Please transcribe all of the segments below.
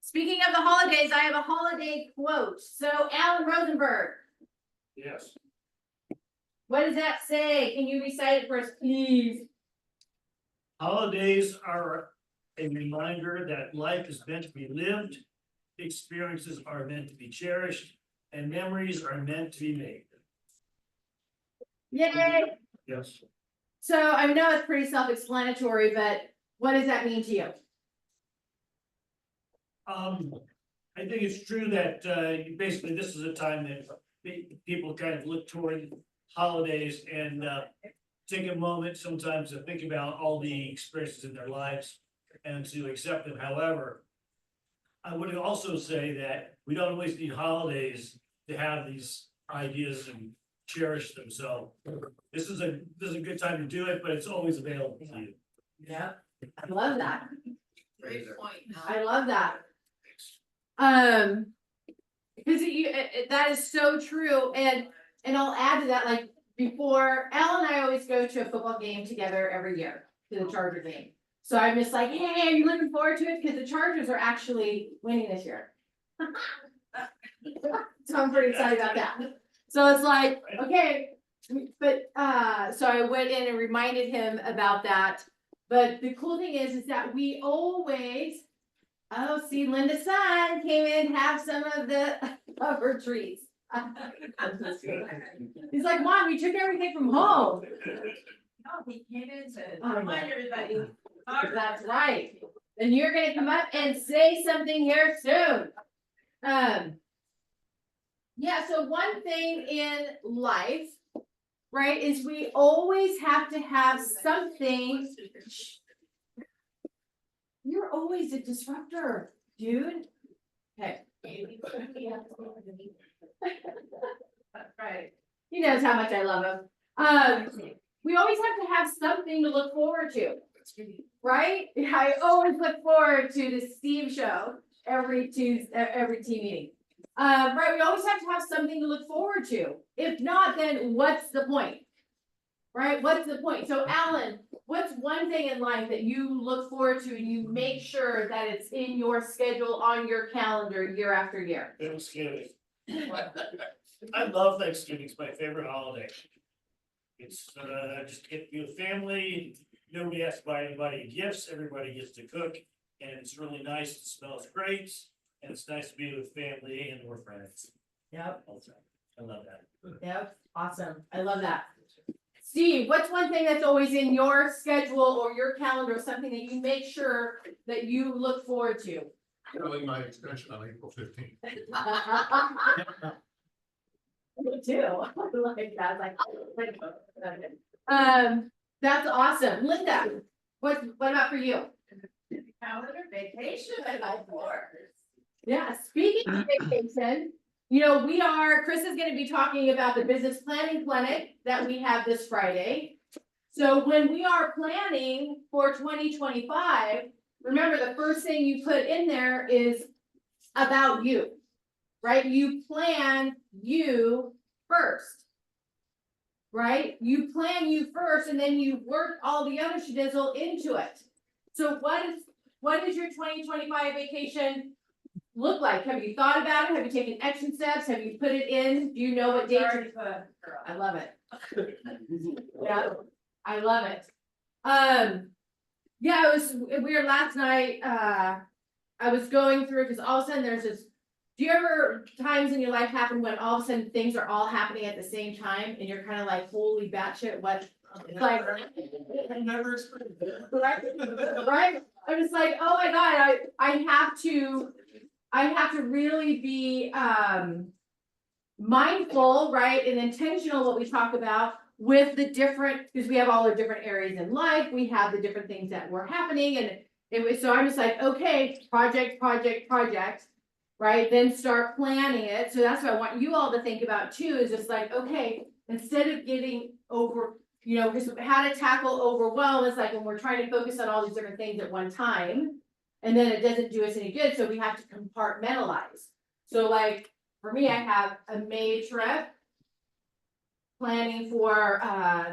Speaking of the holidays, I have a holiday quote. So Alan Rosenberg, Yes. what does that say? Can you recite it for us, please? Holidays are a reminder that life is meant to be lived, experiences are meant to be cherished, and memories are meant to be made. Yay! Yes. So I know it's pretty self-explanatory, but what does that mean to you? I think it's true that, basically this is a time that people kind of look toward holidays and, take a moment sometimes to think about all the experiences in their lives and to accept them. However, I would also say that we don't always need holidays to have these ideas and cherish them. So this is a good time to do it, but it's always available to you. Yeah, I love that. Great point. I love that. Because that is so true, and I'll add to that, like, before, Al and I always go to a football game together every year, to the Charger game. So I'm just like, hey, are you looking forward to it? Because the Chargers are actually winning this year. So I'm pretty excited about that. So it's like, okay, but, so I went in and reminded him about that. But the cool thing is that we always, oh, see, Linda's son came in, have some of the cover trees. He's like, Mom, we took everything from home. No, he came in to Oh, remind everybody. That's right. And you're gonna come up and say something here soon. Yeah, so one thing in life, right, is we always have to have something. You're always a disruptor, dude. Okay. That's right. He knows how much I love him. We always have to have something to look forward to, right? I always look forward to the Steve show every team meeting. Right, we always have to have something to look forward to. If not, then what's the point? Right, what's the point? So Alan, what's one thing in life that you look forward to and you make sure that it's in your schedule, on your calendar, year after year? Thanksgiving. I love Thanksgiving. It's my favorite holiday. It's, just get with family. Nobody has to buy anybody gifts. Everybody gets to cook, and it's really nice. It smells great, and it's nice to be with family and with friends. Yep. I love that. Yep, awesome. I love that. Steve, what's one thing that's always in your schedule or your calendar, something that you make sure that you look forward to? Filling my extension on April 15th. Me too. Like that, that's awesome. Linda, what about for you? Calendar vacation and I course. Yeah, speaking of vacation, Chris is gonna be talking about the business planning clinic that we have this Friday. So when we are planning for 2025, remember the first thing you put in there is about you, right? You plan you first, right? You plan you first and then you work all the other shedizzle into it. So what is your 2025 vacation look like? Have you thought about it? Have you taken action steps? Have you put it in? Do you know what dates? I love it. Yeah, I love it. Yeah, it was weird last night. I was going through because all of a sudden there's this. Do you ever times in your life happen when all of a sudden things are all happening at the same time and you're kind of like, holy batshit, what? It's like, I've never experienced that. right? I'm just like, oh my God, I have to really be mindful, right, and intentional what we talk about with the different, because we have all the different areas in life, we have the different things that were happening, and it was, so I'm just like, okay, project, right, then start planning it. So that's what I want you all to think about too, is just like, okay, instead of getting over, because how to tackle overwhelm is like when we're trying to focus on all these different things at one time. And then it doesn't do us any good, so we have to compartmentalize. So like, for me, I have a May trip. Planning for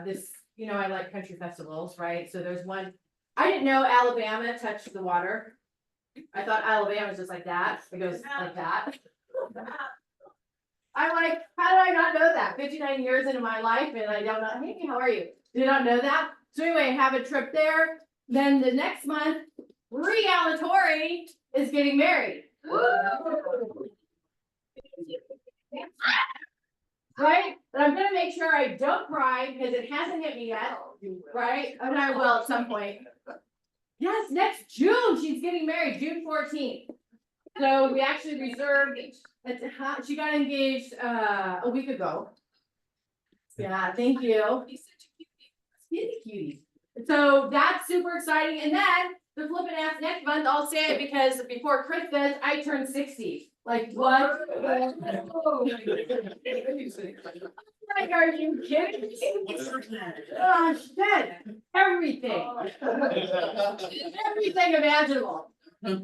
this, I like country festivals, right? So there's one I didn't know Alabama touched the water. I thought Alabama was just like that. It goes like that. I'm like, how did I not know that? 59 years into my life and I don't know. Hey, how are you? Did not know that. So anyway, have a trip there. Then the next month, Alatorre is getting married. Right? But I'm gonna make sure I don't cry because it hasn't hit me yet. Right? And I will at some point. Yes, next June, she's getting married, June 14th. So we actually reserved, she got engaged a week ago. Yeah, thank you. He's a cutie. So that's super exciting. And then the flippin' ass next month, I'll say it because before Christmas, I turned 60. Like what? Like, are you kidding me? Oh shit, everything. Everything imaginable.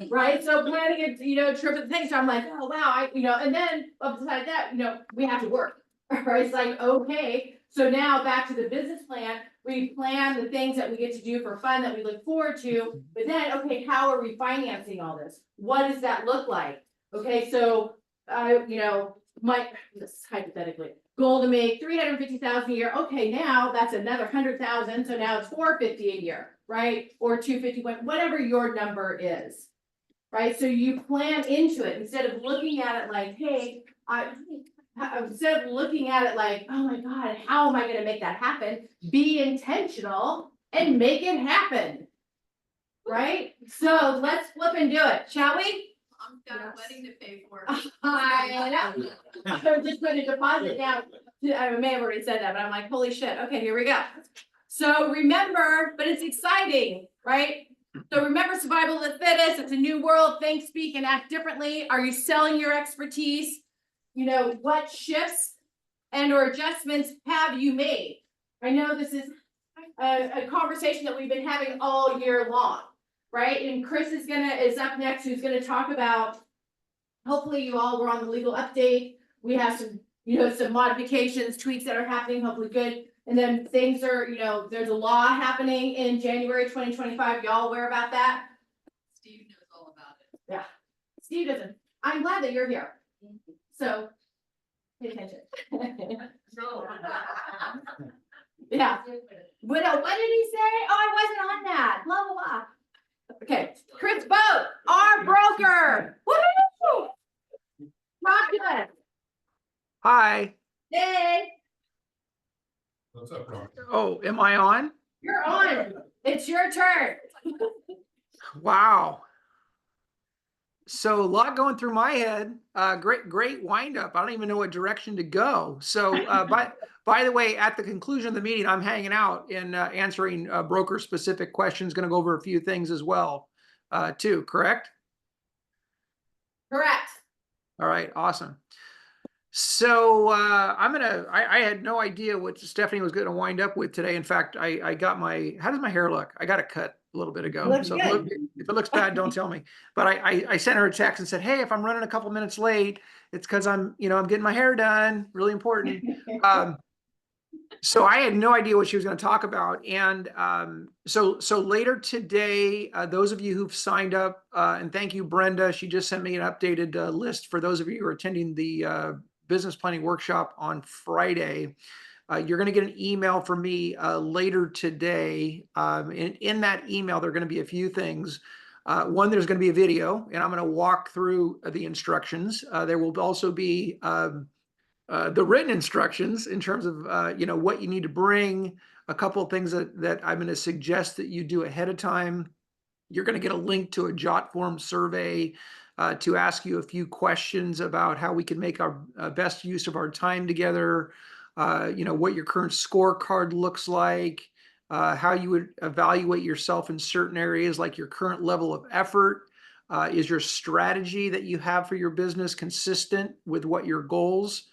Right, so planning a, trip and things, so I'm like, oh wow, and then beside that, we have to work. Right, it's like, okay, so now back to the business plan, we plan the things that we get to do for fun that we look forward to, but then, okay, how are we financing all this? What does that look like? Okay, so, this is hypothetically, goal to make 350,000 a year, okay, now that's another 100,000, so now it's 450 a year, right? Or 250, whatever your number is, right? So you plan into it instead of looking at it like, hey, instead of looking at it like, oh my God, how am I gonna make that happen? Be intentional and make it happen, right? So let's flip and do it, shall we? Mom's got a wedding to pay for. I know. I'm just putting a deposit down. I may have already said that, but I'm like, holy shit. Okay, here we go. So remember, but it's exciting, right? So remember, survival of the fittest. It's a new world. Think, speak, and act differently. Are you selling your expertise? What shifts and or adjustments have you made? I know this is a conversation that we've been having all year long. Right, and Chris is up next, who's gonna talk about, hopefully you all were on the legal update. We have some, some modifications, tweaks that are happening, hopefully good. And then things are, there's a law happening in January 2025. Y'all aware about that? Steve knows all about it. Yeah, Steve doesn't. I'm glad that you're here. So, pay attention. Yeah. What did he say? Oh, I wasn't on that. Blah, blah, blah. Okay, Chris Boat, our broker. Woo! Talk to us. Hi. Hey, What's up, Ron? Oh, am I on? you're on. It's your turn. Wow. So a lot going through my head. Great wind up. I don't even know what direction to go. So, by the way, at the conclusion of the meeting, I'm hanging out and answering broker specific questions. Going to go over a few things as well, too. Correct? Correct. All right. Awesome. So I had no idea what Stephanie was going to wind up with today. In fact, I got how does my hair look? I got a cut a little bit ago. Looks So good. if it looks bad, don't tell me. But I sent her a text and said, hey, if I'm running a couple minutes late, it's because I'm getting my hair done. Really important. So I had no idea what she was going to talk about. And so later today, those of you who've signed up, and thank you, Brenda, she just sent me an updated list for those of you who are attending the business planning workshop on Friday. You're going to get an email from me later today. In that email, there are going to be a few things. One, there's going to be a video, and I'm going to walk through the instructions. There will also be the written instructions in terms of what you need to bring. A couple of things that I'm going to suggest that you do ahead of time. You're going to get a link to a JotForm survey to ask you a few questions about how we can make our best use of our time together. What your current scorecard looks like, how you would evaluate yourself in certain areas, like your current level of effort. Is your strategy that you have for your business consistent with what your goals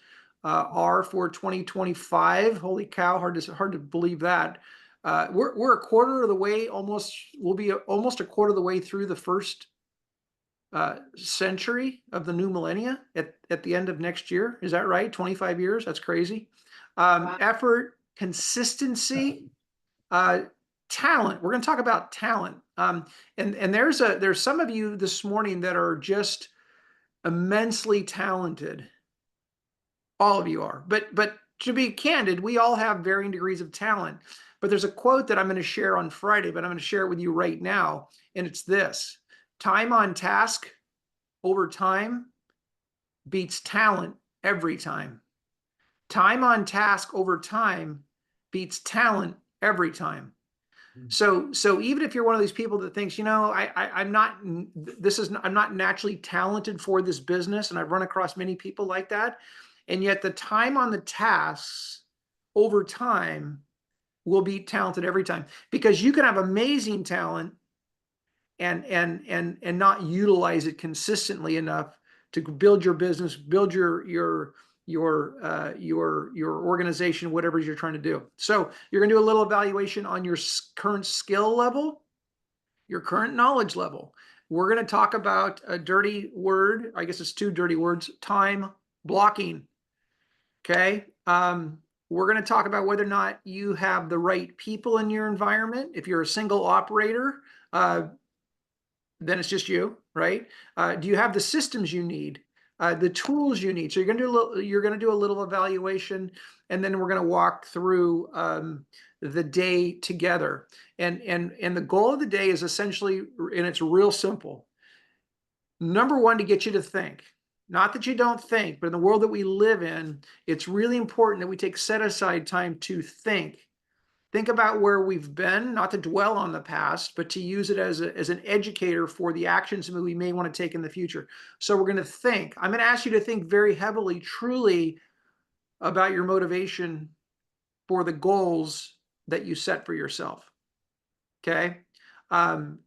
are for 2025? Holy cow, hard to believe that. We're a quarter of the way, we'll be almost a quarter of the way through the first century of the new millennia at the end of next year. Is that right? 25 years? That's crazy. Wow. Effort, consistency, talent. We're going to talk about talent. And there's some of you this morning that are just immensely talented. All of you are, but to be candid, we all have varying degrees of talent. But there's a quote that I'm going to share on Friday, but I'm going to share it with you right now. And it's this: time on task over time beats talent every time. Time on task over time beats talent every time. So even if you're one of these people that thinks, I'm not naturally talented for this business, and I've run across many people like that, and yet the time on the tasks over time will be talented every time, because you can have amazing talent and not utilize it consistently enough to build your business, build your organization, whatever you're trying to do. So you're going to do a little evaluation on your current skill level, your current knowledge level. We're going to talk about a dirty word. I guess it's two dirty words: time blocking. Okay. We're going to talk about whether or not you have the right people in your environment. If you're a single operator, then it's just you, right? Do you have the systems you need, the tools you need? So you're going to do a little evaluation, and then we're going to walk through the day together. And the goal of the day is essentially, and it's real simple. Number one, to get you to think. Not that you don't think, but in the world that we live in, it's really important that we take set aside time to think. Think about where we've been, not to dwell on the past, but to use it as an educator for the actions that we may want to take in the future. So we're going to think. I'm going to ask you to think very heavily, truly, about your motivation for the goals that you set for yourself. Okay?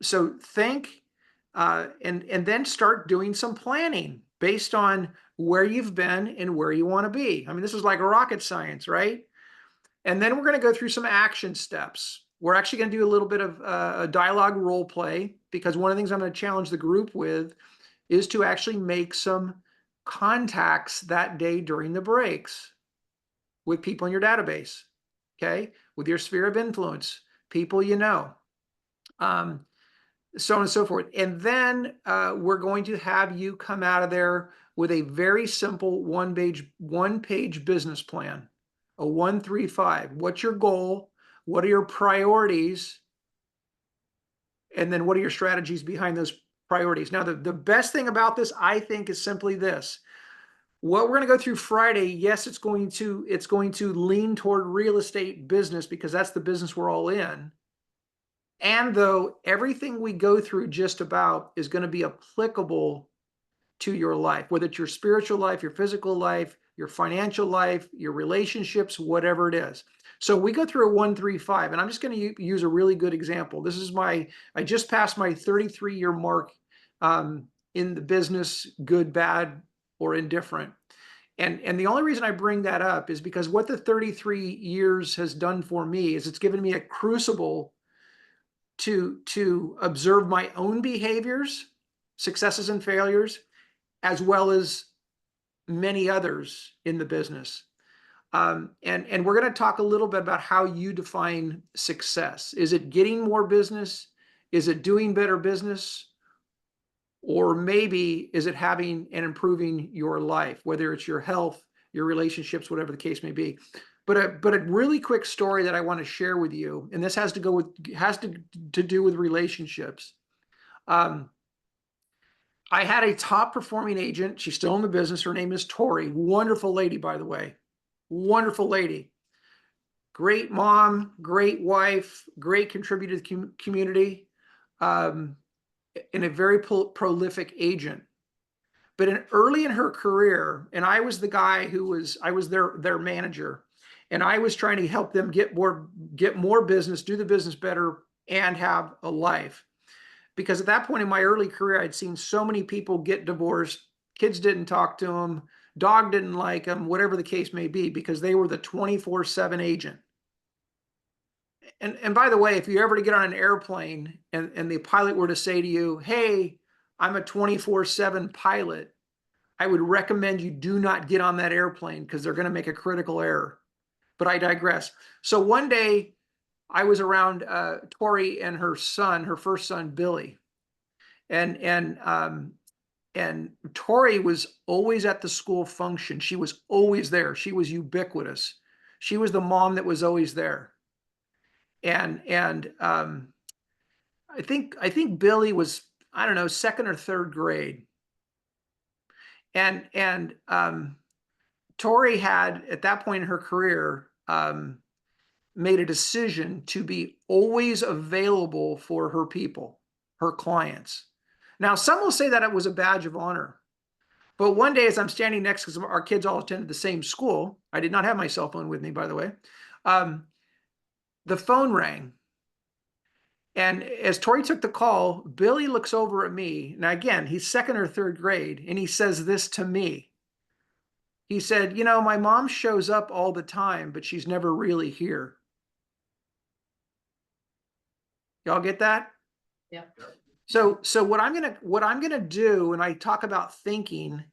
So think, and then start doing some planning based on where you've been and where you want to be. I mean, this is like rocket science, right? And then we're going to go through some action steps. We're actually going to do a little bit of a dialogue role play, because one of the things I'm going to challenge the group with is to actually make some contacts that day during the breaks with people in your database, okay? With your sphere of influence, people you know, so on and so forth. And then we're going to have you come out of there with a very simple one-page business plan. A 1-3-5. What's your goal? What are your priorities? And then what are your strategies behind those priorities? Now, the best thing about this, I think, is simply this. What we're going to go through Friday, yes, it's going to lean toward real estate business, because that's the business we're all in. And though everything we go through just about is going to be applicable to your life, whether it's your spiritual life, your physical life, your financial life, your relationships, whatever it is. So we go through a 1-3-5, and I'm just going to use a really good example. This is I just passed my 33-year mark in the business, good, bad, or indifferent. And the only reason I bring that up is because what the 33 years has done for me is it's given me a crucible to observe my own behaviors, successes and failures, as well as many others in the business. And we're going to talk a little bit about how you define success. Is it getting more business? Is it doing better business? Or maybe is it having and improving your life, whether it's your health, your relationships, whatever the case may be. But a really quick story that I want to share with you, and this has to do with relationships. I had a top performing agent. She's still in the business. Her name is Tori. Wonderful lady, by the way. Wonderful lady. Great mom, great wife, great contributor to the community, and a very prolific agent. But early in her career, and I was the guy I was their manager, and I was trying to help them get more business, do the business better, and have a life. Because at that point in my early career, I'd seen so many people get divorced, kids didn't talk to them, dog didn't like them, whatever the case may be, because they were the 24/7 agent. And by the way, if you ever to get on an airplane and the pilot were to say to you, hey, I'm a 24/7 pilot, I would recommend you do not get on that airplane, because they're going to make a critical error. But I digress. So one day, I was around Tori and her son, her first son, Billy. And Tori was always at the school function. She was always there. She was ubiquitous. She was the mom that was always there. And I think Billy was, I don't know, second or third grade. And Tori had, at that point in her career, made a decision to be always available for her people, her clients. Now, some will say that it was a badge of honor. But one day, as I'm standing next, because our kids all attended the same school, I did not have my cell phone with me, by the way. The phone rang. And as Tori took the call, Billy looks over at me. Now, again, he's second or third grade, and he says this to me. He said, you know, my mom shows up all the time, but she's never really here. Y'all get that? Yeah. So what I'm gonna do when I talk about thinking,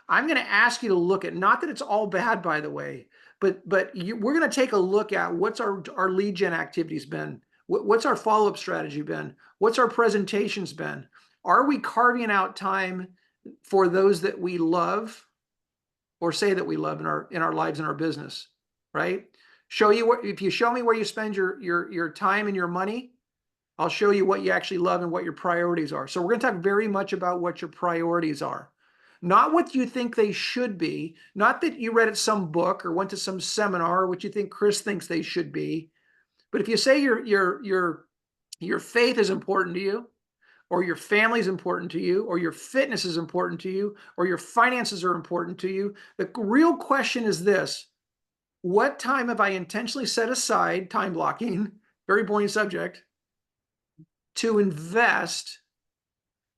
I'm gonna ask you to look at, not that it's all bad, by the way, but we're gonna take a look at what's our lead gen activities been, what's our follow-up strategy been, what's our presentations been, are we carving out time for those that we love or say that we love in our lives and our business, right? Show you what, if you show me where you spend your time and your money, I'll show you what you actually love and what your priorities are. So we're going to talk very much about what your priorities are, not what you think they should be, not that you read at some book or went to some seminar or what you think Chris thinks they should be. But if you say your faith is important to you, or your family is important to you, or your fitness is important to you, or your finances are important to you, the real question is this: what time have I intentionally set aside, time blocking, very boring subject, to invest,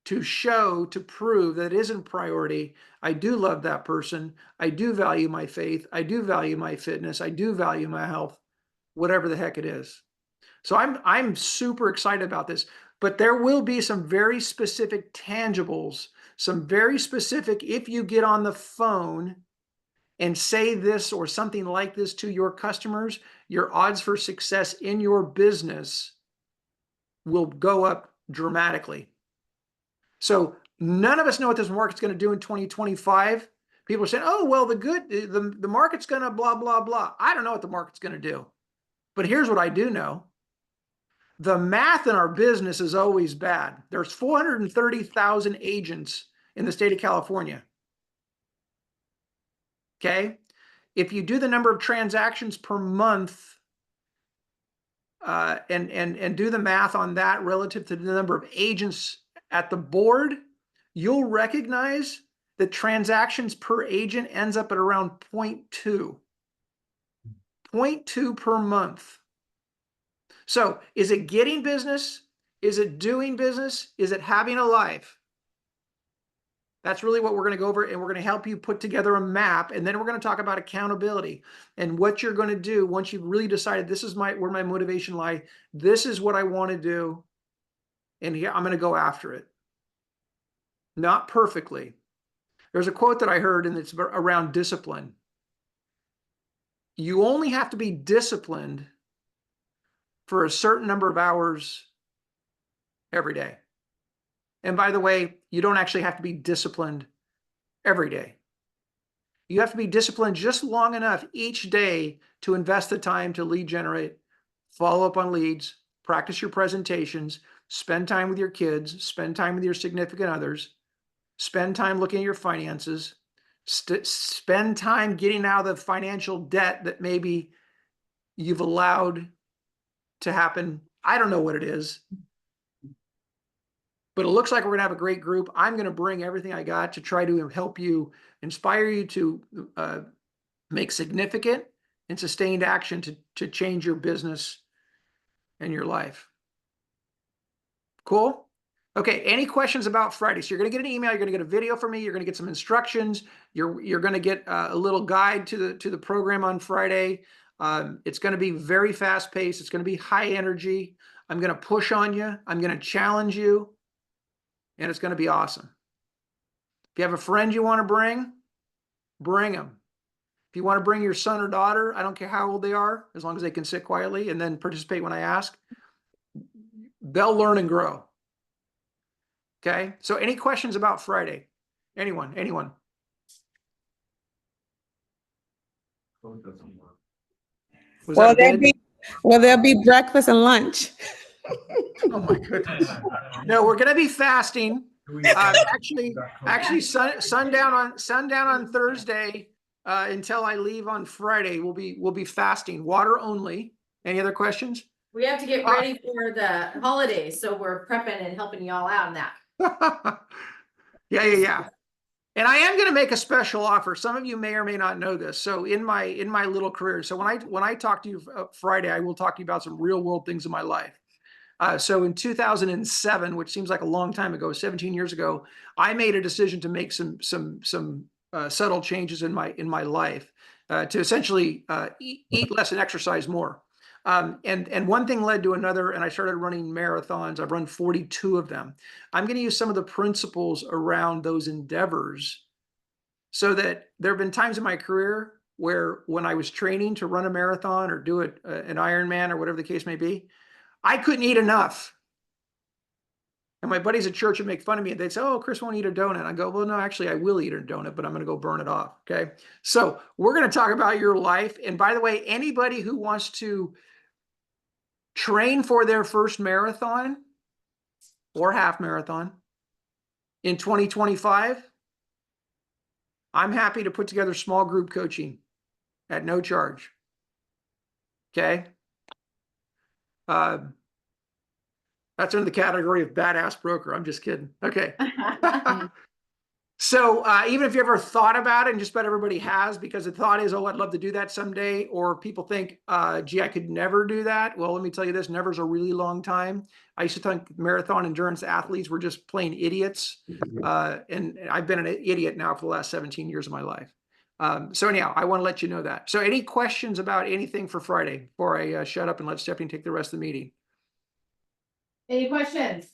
to show, to prove that it isn't priority? I do love that person. I do value my faith. I do value my fitness. I do value my health, whatever the heck it is. So I'm super excited about this, but there will be some very specific tangibles, some very specific, if you get on the phone and say this or something like this to your customers, your odds for success in your business will go up dramatically. So none of us know what this market's going to do in 2025. People are saying, oh, well, the market's going to blah, blah, blah. I don't know what the market's going to do. But here's what I do know. The math in our business is always bad. There's 430,000 agents in the state of California. Okay. If you do the number of transactions per month, and do the math on that relative to the number of agents at the board, you'll recognize that transactions per agent ends up at around 0.2. 0.2 per month. So is it getting business? Is it doing business? Is it having a life? That's really what we're going to go over, and we're going to help you put together a map, and then we're going to talk about accountability and what you're going to do once you've really decided this is where my motivation lies. This is what I want to do, and here I'm going to go after it. Not perfectly. There's a quote that I heard, and it's around discipline. You only have to be disciplined for a certain number of hours every day. And by the way, you don't actually have to be disciplined every day. You have to be disciplined just long enough each day to invest the time to lead generate, follow up on leads, practice your presentations, spend time with your kids, spend time with your significant others, spend time looking at your finances, spend time getting out of the financial debt that maybe you've allowed to happen. I don't know what it is. But it looks like we're going to have a great group. I'm going to bring everything I got to try to help you, inspire you to make significant and sustained action to change your business and your life. Cool? Okay, any questions about Friday? So you're going to get an email, you're going to get a video from me, you're going to get some instructions, you're going to get a little guide to the program on Friday. It's going to be very fast paced. It's going to be high energy. I'm going to push on you. I'm going to challenge you. And it's going to be awesome. If you have a friend you want to bring them. If you want to bring your son or daughter, I don't care how old they are, as long as they can sit quietly and then participate when I ask, they'll learn and grow. Okay, so any questions about Friday? Anyone? Was Will that there good? be, will there be breakfast and lunch? Oh my goodness. No, we're gonna be fasting. Actually, sundown on Thursday until I leave on Friday. We'll be fasting, water only. Any other questions? We have to get ready for the holidays, so we're prepping and helping y'all out on that. Yeah. And I am going to make a special offer. Some of you may or may not know this. So in my little career, so when I talk to you Friday, I will talk to you about some real world things in my life. So in 2007, which seems like a long time ago, 17 years ago, I made a decision to make some subtle changes in my life to essentially eat less and exercise more. And one thing led to another, and I started running marathons. I've run 42 of them. I'm going to use some of the principles around those endeavors so that there have been times in my career where when I was training to run a marathon or do an Ironman or whatever the case may be, I couldn't eat enough. And my buddies at church would make fun of me. And they'd say, oh, Chris won't eat a donut. I go, well, no, actually, I will eat a donut, but I'm going to go burn it off. Okay. So we're going to talk about your life. And by the way, anybody who wants to train for their first marathon or half marathon in 2025, I'm happy to put together small group coaching at no charge. Okay. That's in the category of badass broker. I'm just kidding. Okay. So even if you ever thought about it, and just about everybody has, because the thought is, oh, I'd love to do that someday, or people think, gee, I could never do that. Well, let me tell you this, never's a really long time. I used to think marathon endurance athletes were just plain idiots. And I've been an idiot now for the last 17 years of my life. So anyhow, I want to let you know that. So any questions about anything for Friday before I shut up and let Stephanie take the rest of the meeting? Any questions?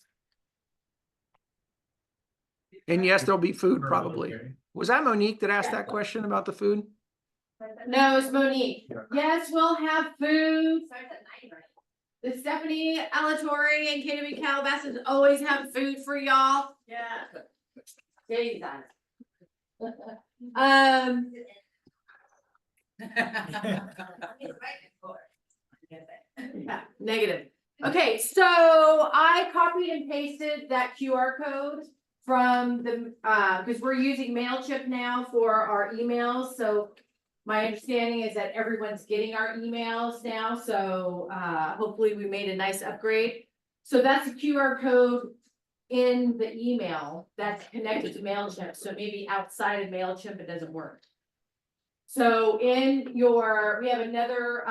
And yes, there'll be food probably. Was that Monique that asked that question about the food? No, it's Monique. Yes, we'll have food. The Stephanie, Alatorre, and KW Calabasas always have food for y'all. Yeah. Yeah, you guys. Yeah, negative. Okay, so I copied and pasted that QR code from the, because we're using MailChimp now for our emails, so my understanding is that everyone's getting our emails now, so hopefully we made a nice upgrade. So that's a QR code in the email that's connected to MailChimp, so maybe outside of MailChimp it doesn't work. So in your, we have another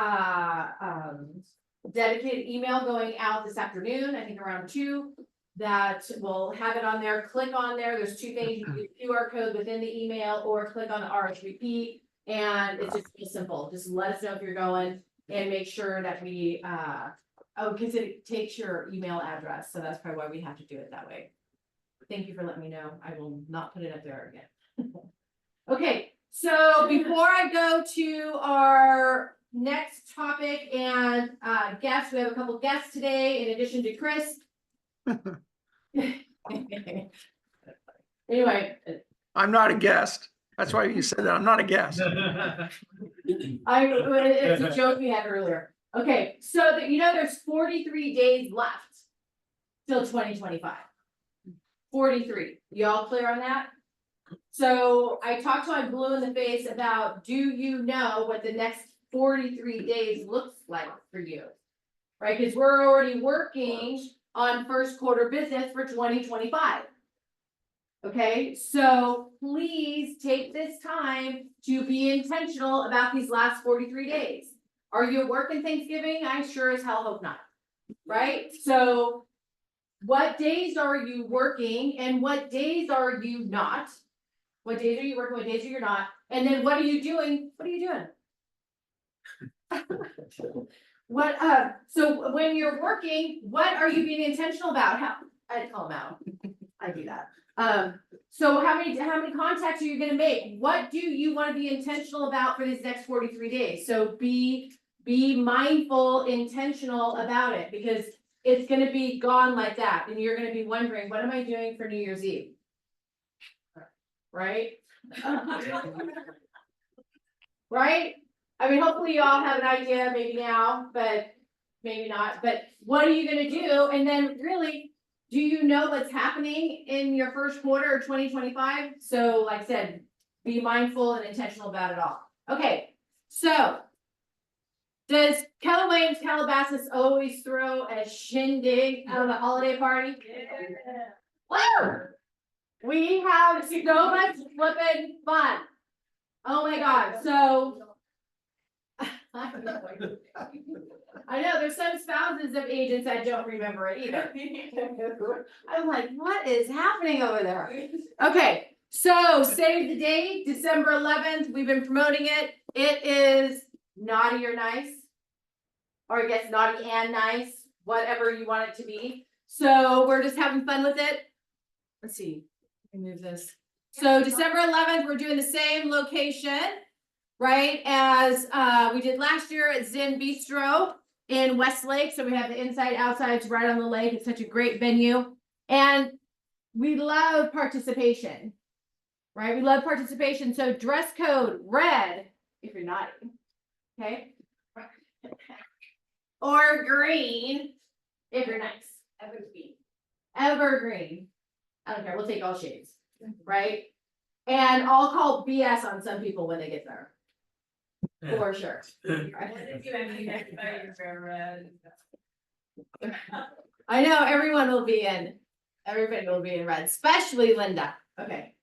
dedicated email going out this afternoon, I think around 2, that will have it on there. Click on there. There's 2 things. You can do QR code within the email or click on the RSVP, and it's just real simple. Just let us know if you're going and make sure that we oh, because it takes your email address, so that's probably why we have to do it that way. Thank you for letting me know. I will not put it up there again. Okay, so before I go to our next topic and guests, we have a couple guests today in addition to Chris. Anyway, I'm not a guest. That's why you said that. I'm not a guest. it's a joke we had earlier. Okay, so you know there's 43 days left till 2025. 43. Y'all clear on that? So I talked to my blue in the face about, do you know what the next 43 days looks like for you? Right, because we're already working on first quarter business for 2025. Okay, so please take this time to be intentional about these last 43 days. Are you working Thanksgiving? I sure as hell hope not. Right? So what days are you working and what days are you not? What days are you working? What days are you not? And then what are you doing? What are you doing? So when you're working, what are you being intentional about? How I call them out. I do that. So how many contacts are you gonna make? What do you wanna be intentional about for these next 43 days? So be mindful, intentional about it, because it's gonna be gone like that, and you're gonna be wondering, what am I doing for New Year's Eve? Right? Right? I mean, hopefully you all have an idea maybe now, but maybe not, but what are you gonna do? And then really, do you know what's happening in your first quarter of 2025? So like I said, be mindful and intentional about it all. Okay, so does Keller Williams Calabasas always throw a shindig on the holiday party? Woo! We have so much flippin' fun. Oh my God, so. I know, there's some spouses of agents that don't remember it either. I'm like, what is happening over there? Okay, so save the date, December 11th, we've been promoting it. It is naughty or nice. Or I guess naughty and nice, whatever you want it to be. So we're just having fun with it. Let's see, let me move this. So December 11th, we're doing the same location, right, as we did last year at Zen Bistro in Westlake. So we have the inside, outsides right on the lake. It's such a great venue. And we love participation, right? We love participation. So dress code red if you're naughty, okay? Or green if you're nice. Evergreen. Evergreen. I don't care. We'll take all shades, right? And I'll call BS on some people when they get there. For sure. I know everyone will be in. Everybody will be in red, especially Linda. Okay.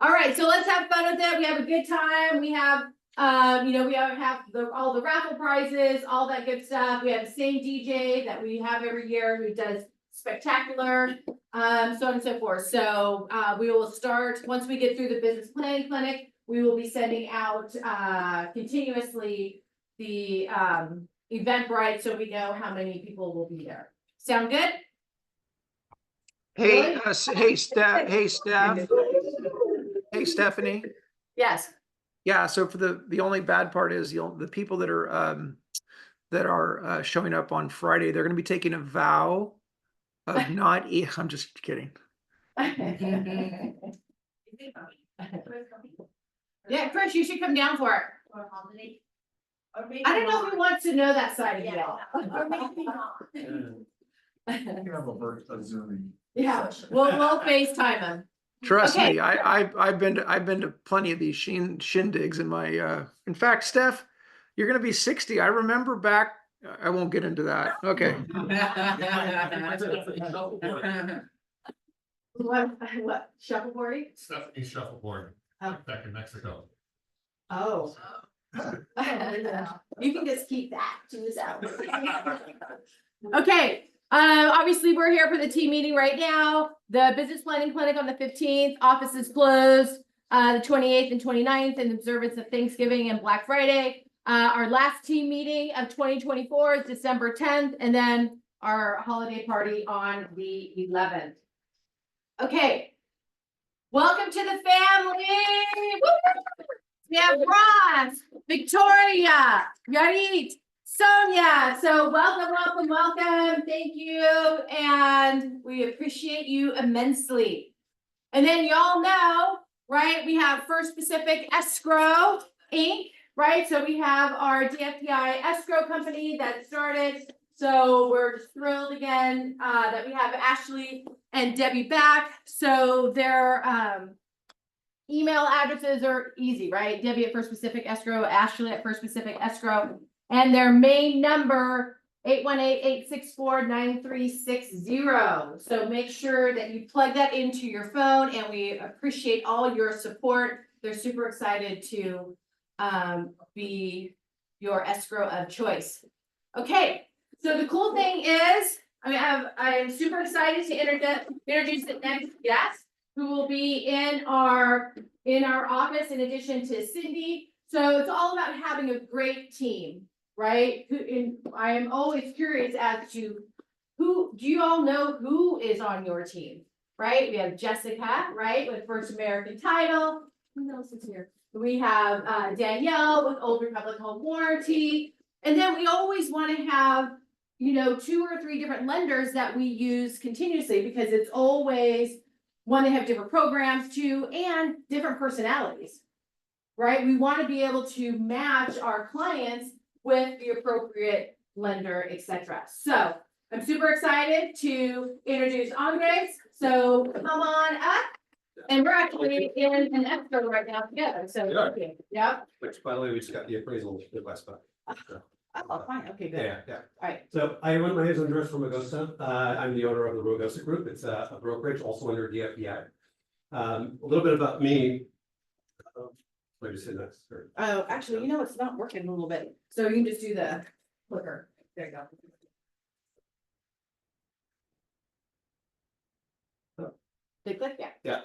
All right, so let's have fun with it. We have a good time. We have, we have all the raffle prizes, all that good stuff. We have the same DJ that we have every year who does spectacular, so on and so forth. So we will start once we get through the business planning clinic. We will be sending out continuously the Eventbrite, so we know how many people will be there. Sound good? Hey, Really? hey, Steph, hey, Stephanie. Yes. Yeah, so for the only bad part is the people that are showing up on Friday, they're gonna be taking a vow of not eat. I'm just kidding. Yeah, Chris, you should come down for it. I don't know who wants to know that side of y'all. Or maybe not. You have a Zoom. Yeah, we'll FaceTime them. Trust Okay. me, I've been to plenty of these shindigs in my. In fact, Steph, you're gonna be 60. I remember back. I won't get into that. Okay. What shuffleboarding? Stephanie Shuffleboard, Oh. back in Mexico. Oh. You can just keep that to yourself. Okay, obviously, we're here for the team meeting right now. The business planning clinic on the 15th, office is closed, the 28th and 29th in observance of Thanksgiving and Black Friday. Our last team meeting of 2024 is December 10th, and then our holiday party on the 11th. Okay. Welcome to the family. Woo! We have Ross, Victoria, Yarit, Sonia. So welcome. Thank you. And we appreciate you immensely. And then y'all know, right? We have First Pacific Escrow Inc., right? So we have our DFPI escrow company that started. So we're just thrilled again that we have Ashley and Debbie back. So their email addresses are easy, right? Debbie at First Pacific Escrow, Ashley at First Pacific Escrow, and their main number 818-864-9360. So make sure that you plug that into your phone, and we appreciate all your support. They're super excited to be your escrow of choice. Okay, so the cool thing is, I'm super excited to introduce the next guest, who will be in our office in addition to Cindy. So it's all about having a great team, right? I am always curious as to do you all know who is on your team? right? We have Jessica, right, with First American Title. Who else is here? We have Danielle with Old Republic Home Warranty. And then we always want to have, you know, 2 or 3 different lenders that we use continuously because it's always one, they have different programs too, and different personalities. Right? We want to be able to match our clients with the appropriate lender, etc. So I'm super excited to introduce Andres. So come on up. And we're actually in an episode right now together. So We are. thank you. Yep. Which, by the way, we just got the appraisal last month. Oh, fine. Okay, good. Yeah. All right. So hi, everyone. My name is Andres from Romagosa. I'm the owner of the Romagosa Group. It's a brokerage also under DFBI. A little bit about me. Let me just hit next. Or- Oh, actually, you know, it's not working a little bit. So you can just do the clicker. There you go. They click, yeah.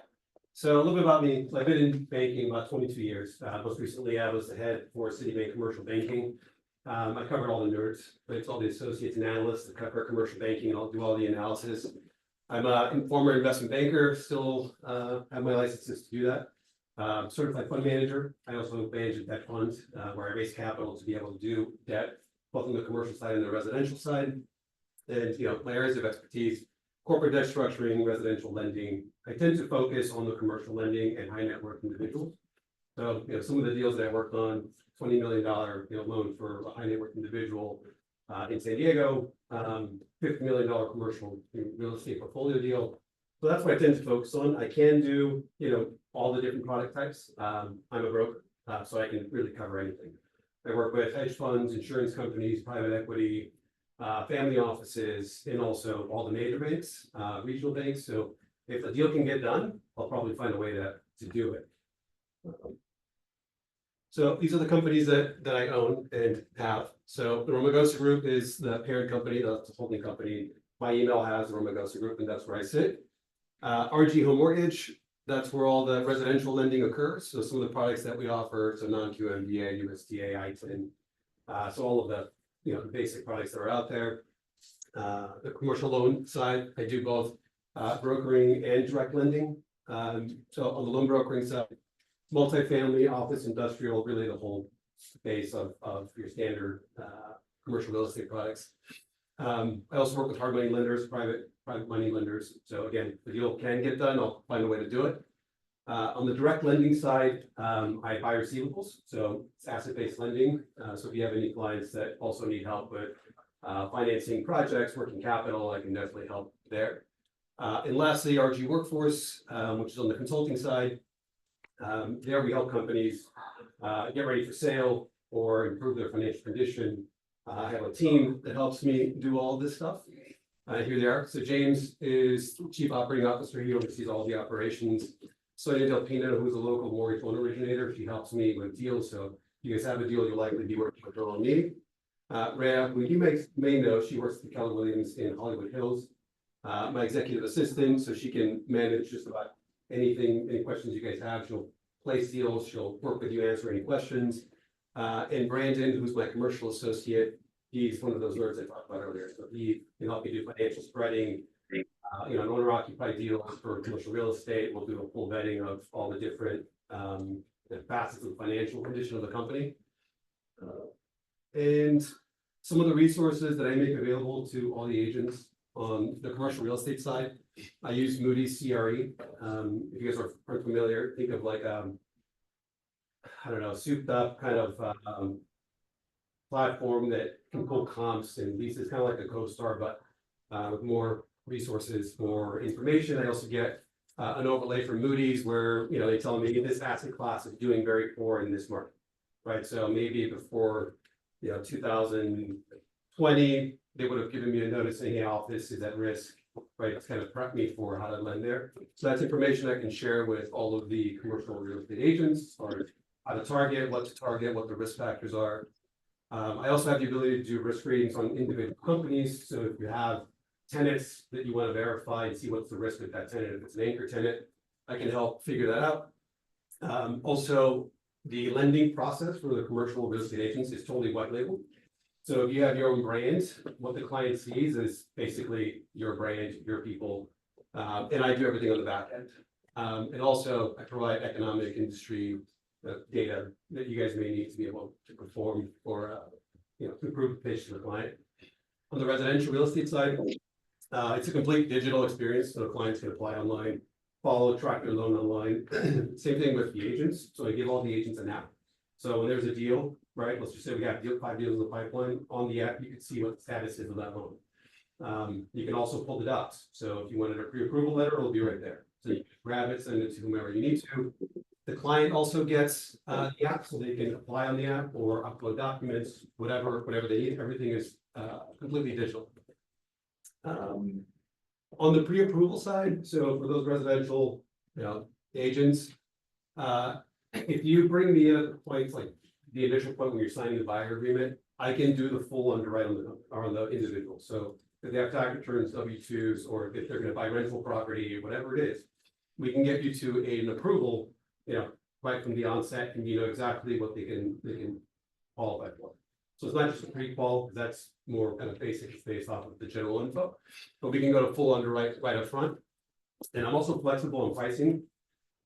So a little bit about me. I've been in banking about 22 years. Most recently, I was the head for Citibank Commercial Banking. I covered all the nerds, but it's all the associates and analysts that cover commercial banking, and I'll do all the analysis. I'm a former investment banker, still have my licenses to do that. Certified fund manager. I also manage a debt fund where I raise capital to be able to do debt, both on the commercial side and the residential side. And, you know, my areas of expertise, corporate debt structuring, residential lending. I tend to focus on the commercial lending and high net worth individuals. So, you know, some of the deals that I worked on, $20 million loan for a high net worth individual in San Diego, $50 million commercial real estate portfolio deal. So that's what I tend to focus on. I can do, you know, all the different product types. I'm a broker, so I can really cover anything. I work with hedge funds, insurance companies, private equity, family offices, and also all the major banks, regional banks. So if a deal can get done, I'll probably find a way to do it. So these are the companies that I own and have. So the Romagosa Group is the parent company, that's the holding company. My email has the Romagosa Group, and that's where I sit. RG Home Mortgage, that's where all the residential lending occurs. So some of the products that we offer, so non-QMBA, USDA, ITIN. So all of the, you know, the basic products that are out there. The commercial loan side, I do both brokering and direct lending. So on the loan brokering side, multifamily, office, industrial, really the whole base of your standard commercial real estate products. I also work with hard money lenders, private money lenders. So again, if the deal can get done, I'll find a way to do it. On the direct lending side, I buy receivables, so it's asset-based lending. So if you have any clients that also need help with financing projects, working capital, I can definitely help there. And lastly, RG Workforce, which is on the consulting side. There we help companies get ready for sale or improve their financial condition. I have a team that helps me do all this stuff. Here they are. So James is Chief Operating Officer. He oversees all the operations. Sonia Delpino, who's a local mortgage loan originator, she helps me with deals. So if you guys have a deal, you'll likely be working with her on me. Rhea, who you may know, she works at Keller Williams in Hollywood Hills. My executive assistant, so she can manage just about anything, any questions you guys have. She'll place deals, she'll work with you, answer any questions. And Brandon, who's my commercial associate, he's one of those nerds I talked about earlier. So he can help me do financial spreading, you know, an owner occupied deals for commercial real estate. We'll do a full vetting of all the different facets of the financial condition of the company. And some of the resources that I make available to all the agents on the commercial real estate side, I use Moody's CRE. If you guys are familiar, think of like I don't know, souped up kind of platform that can pull comps and leases, kind of like a CoStar, but with more resources, more information. I also get an overlay from Moody's where, you know, they tell me this asset class is doing very poor in this market, right? So maybe before, you know, 2020, they would have given me a notice saying, hey, office is at risk, right? It's kind of prep me for how to lend there. So that's information I can share with all of the commercial real estate agents as far as how to target, what the risk factors are. I also have the ability to do risk ratings on individual companies. So if you have tenants that you want to verify and see what's the risk of that tenant, if it's an anchor tenant, I can help figure that out. Also, the lending process for the commercial real estate agents is totally white label. So if you have your own brand, what the client sees is basically your brand, your people, And I do everything on the back end. And also I provide economic industry data that you guys may need to be able to perform or, improve the pitch to the client. On the residential real estate side, it's a complete digital experience, so the clients can apply online, track their loan online. Same thing with the agents, so I give all the agents an app. So when there's a deal, right, let's just say we have 5 deals in the pipeline, on the app, you can see what the status is of that loan. You can also pull the docs, so if you wanted a pre-approval letter, it'll be right there. So you can grab it, send it to whomever you need to. The client also gets the app, so they can apply on the app or upload documents, whatever they need, everything is completely digital. On the pre-approval side, so for those residential, agents, if you bring me in at the point, like the initial point when you're signing the buyer agreement, I can do the full underwrite on the individual. So if they have tax returns, W-2s, or if they're gonna buy rental property, or whatever it is, we can get you to an approval, right from the onset, and you know exactly what they can qualify for. So it's not just a pre-qual, that's more kind of basic, it's based off of the general info, but we can go to full underwrite right up front. And I'm also flexible in pricing.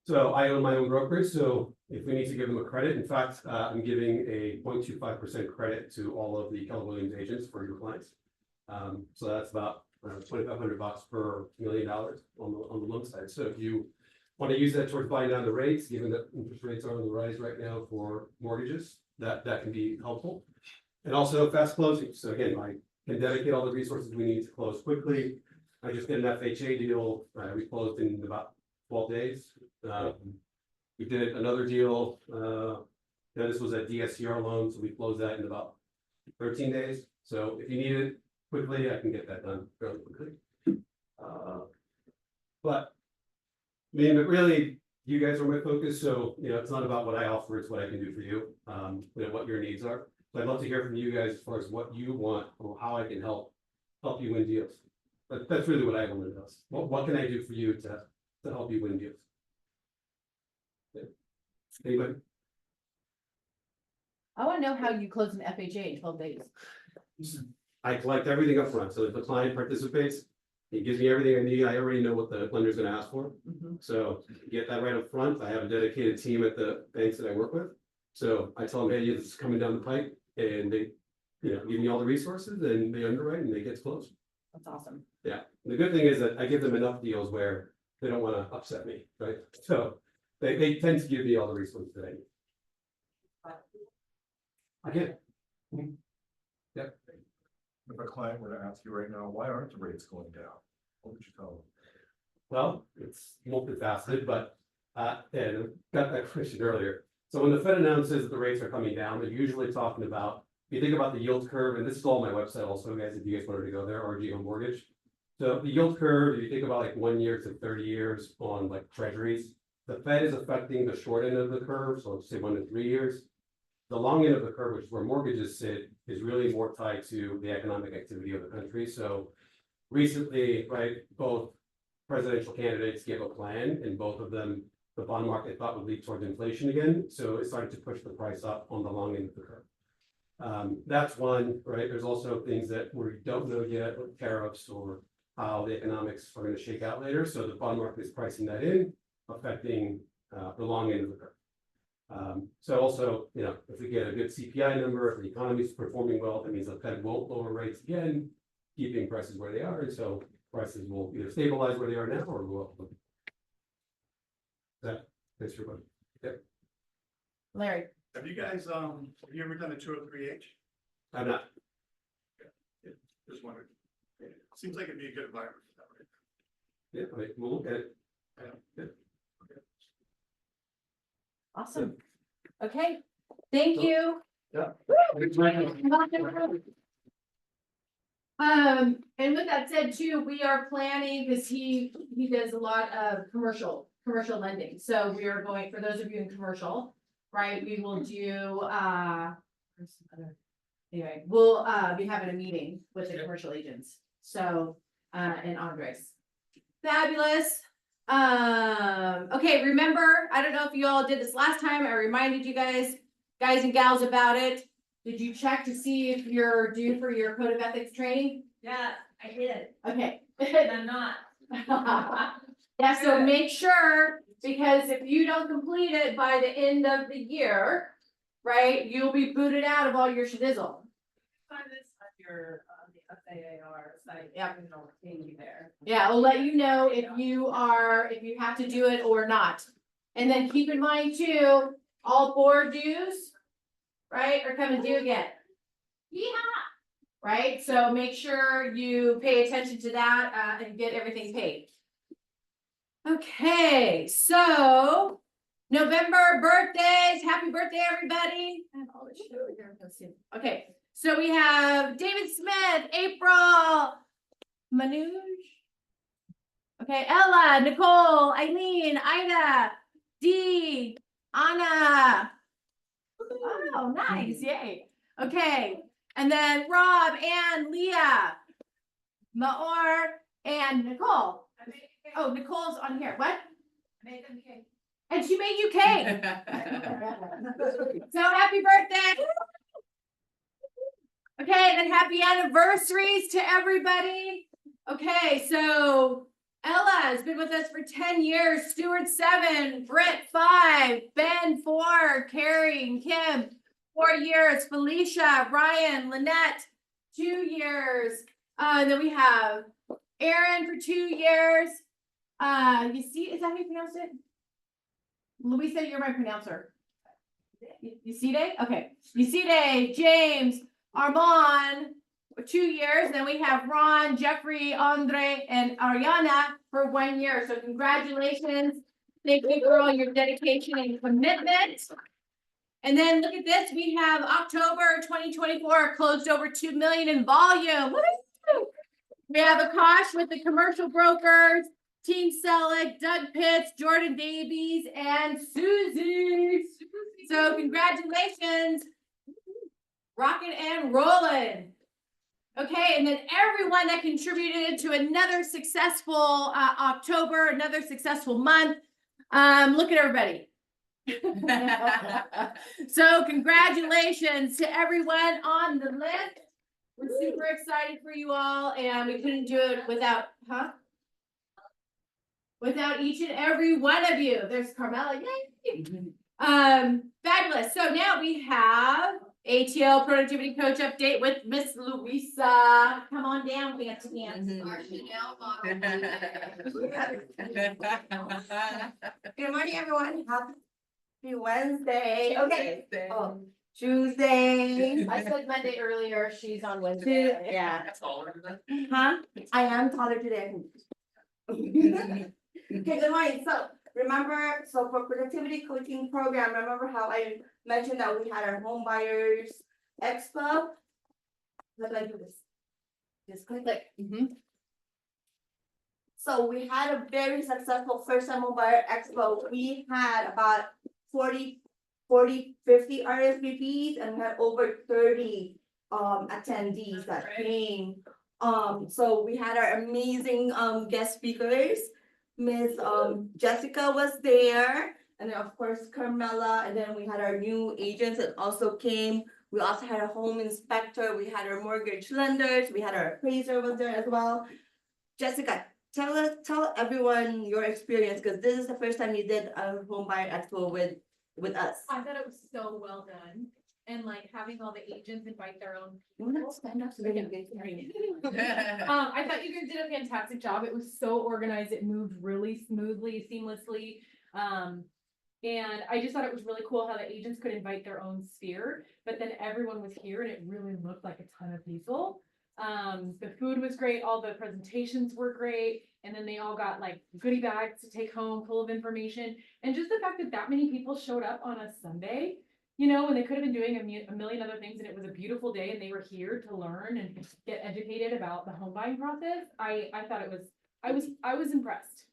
So I own my own brokerage, so if we need to give them a credit, in fact, I'm giving a 0.25% credit to all of the Keller Williams agents for your clients. So that's about $2,500 per $1 million on the loan side. So if you want to use that towards buying down the rates, given that interest rates are on the rise right now for mortgages, that can be helpful. And also fast closing. So again, I can dedicate all the resources we need to close quickly. I just did an FHA deal. We closed in about 12 days. We did another deal. This was a DSCR loan, so we closed that in about 13 days. So if you need it quickly, I can get that done fairly quickly. But really, you guys are my focus. So it's not about what I offer; it's what I can do for you. What your needs are. So I'd love to hear from you guys as far as what you want or how I can help you win deals. But that's really what I want to know. What can I do for you to help you win deals? Yeah. Anybody? I wanna know how you close an FHA in 12 days. I collect everything up front. So if the client participates, he gives me everything I need. I already know what the lender's gonna ask for. So get that right up front. I have a dedicated team at the banks that I work with. So I tell them, hey, this is coming down the pipe, and they, give me all the resources, and they underwrite, and they get close. That's awesome. Yeah, the good thing is that I give them enough deals where they don't want to upset me, right? So they tend to give me all the resources that I need. I get it. Yep. If a client were to ask you right now, why aren't the rates going down? What would you tell them? Well, it's multifaceted, but and I got that question earlier. So when the Fed announces that the rates are coming down, they're usually talking about, if you think about the yield curve, and this is all on my website also, guys, if you guys wanted to go there, RG Home Mortgage. So the yield curve, if you think about like 1 year to 30 years on like treasuries, the Fed is affecting the short end of the curve, so let's say 1 to 3 years. The long end of the curve, which is where mortgages sit, is really more tied to the economic activity of the country. So recently, right, both presidential candidates gave a plan, and both of them, the bond market thought would lead towards inflation again. So it started to push the price up on the long end of the curve. That's one, right? There's also things that we don't know yet, like tariffs or how the economics are going to shake out later. So the bond market is pricing that in, affecting the long end of the curve. So also, if we get a good CPI number, if the economy is performing well, that means the Fed won't lower rates again, keeping prices where they are, and so prices will either stabilize where they are now or go up. That's your question. Yep. Larry, Have you guys, have you ever done a 203H? I'm not. Just wondering. Seems like it'd be a good environment for that, right? Yeah, I mean, we'll look at it. Yeah. awesome. Okay, thank you. Yeah. And with that said too, we are planning, because he does a lot of commercial lending. So we are going, for those of you in commercial, right, we will do, anyway, we'll be having a meeting with the commercial agents. So, and Andres. Fabulous. Okay, remember, I don't know if you all did this last time. I reminded you guys and gals about it. Did you check to see if you're due for your code of ethics training? Yeah, I did, Okay. and I'm not. Yeah, so make sure, because if you don't complete it by the end of the year, right, you'll be booted out of all your shedizzle. Find this on your, the FAAR site, yeah, we don't see you there. Yeah, I'll let you know if you have to do it or not. And then keep in mind too, all board dues, right, are coming due again. Yeah. Right, so make sure you pay attention to that, and get everything paid. Okay, so November birthdays, happy birthday, everybody. Okay, so we have David Smith, April, Manoj. Okay, Ella, Nicole, Eileen, Ida, Dee, Anna. Oh, nice, yay. Okay, and then Rob and Leah, Maor and Nicole. Oh, Nicole's on here. What? Make them cake. And she made you cake. So happy birthday. Okay, then happy anniversaries to everybody. Okay, so Ella has been with us for 10 years, Stuart 7, Britt 5, Ben 4, Carrie and Kim 4 years, Felicia, Ryan, Lynette 2 years. Then we have Aaron for 2 years. You see, is that how you pronounce it? Louisa, you're my pronouncer. You see Day? Okay. You see Day, James, Armand for 2 years. Then we have Ron, Jeffrey, Andre, and Ariana for 1 year. So congratulations. Thank you for all your dedication and commitment. And then look at this. We have October 2024 closed over 2 million in volume. Woo! We have Akash with the commercial brokers, Team Selick, Doug Pitts, Jordan Davies, and Susie. So congratulations. Rocking and rolling. Okay, and then everyone that contributed to another successful October, another successful month. Look at everybody. So congratulations to everyone on the list. We're super excited for you all, and we couldn't do it without, without each and every one of you. There's Carmela, yay! Fabulous. So now we have ATL Productivity Coach Update with Miss Louisa. Come on down, fancy hands. Our Chanel model. Good morning, everyone. Happy Wednesday. Okay. Oh, Tuesday. I said Monday earlier, she's on Wednesday. Yeah. Huh? I am taller today. Okay, good morning. So remember, so for productivity coaching program, remember how I mentioned that we had our home buyers expo? How do I do this? Just click. So we had a very successful first time home buyer expo. We had about 50 RSVPs and we had over 30 attendees that came. So we had our amazing guest speakers. Miss Jessica was there, and then of course Carmela, and then we had our new agents that also came. We also had a home inspector, we had our mortgage lenders, we had our appraiser was there as well. Jessica, tell everyone your experience, because this is the first time you did a home buyer expo with us. I thought it was so well done, and like having all the agents invite their own. Stand up so they can get I thought you guys did a fantastic job. It was so organized. It moved really smoothly, seamlessly. And I just thought it was really cool how the agents could invite their own sphere, but then everyone was here and it really looked like a ton of people. The food was great. All the presentations were great. And then they all got like goodie bags to take home full of information. And just the fact that that many people showed up on a Sunday, you know, when they could have been doing a million other things, and it was a beautiful day and they were here to learn and get educated about the home buying process. I thought it was, I was impressed.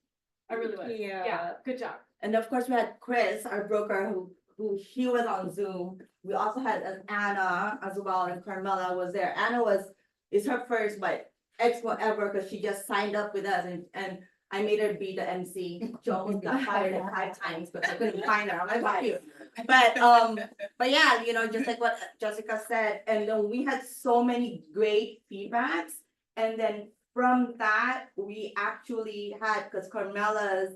I really was. Yeah, good job. And of course, we had Chris, our broker, who he was on Zoom. We also had Anna as well, and Carmela was there. Anna is her first expo ever, because she just signed up with us, and I made her be the MC. She almost got fired 5 times, but I couldn't find her. I'm like, why you? But yeah, you know, just like what Jessica said, and then we had so many great feedbacks, and then from that, we actually had, because Carmela's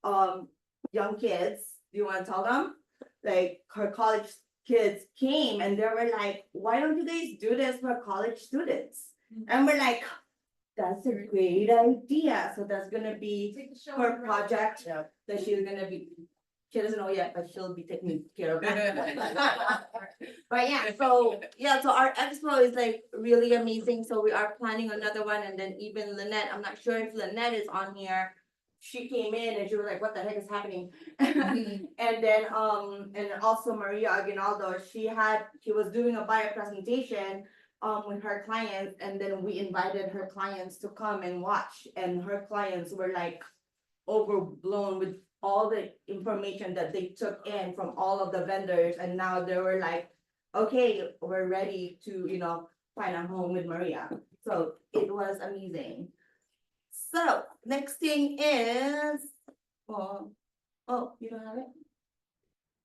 young kids, do you want to tell them? Like her college kids came and they were like, why don't you guys do this for college students? And we're like, that's a great idea. So that's gonna be her project that she's gonna be, she doesn't know yet, but she'll be taking care of that. But yeah, so our expo is like really amazing. So we are planning another one, and then even Lynette, I'm not sure if Lynette is on here. She came in and she was like, what the heck is happening? And then, and also Maria Aguinaldo, she was doing a bio presentation with her clients, and then we invited her clients to come and watch, and her clients were like overblown with all the information that they took in from all of the vendors, and now they were like, okay, we're ready to, find a home with Maria. So it was amazing. So next thing is, oh, you don't have it?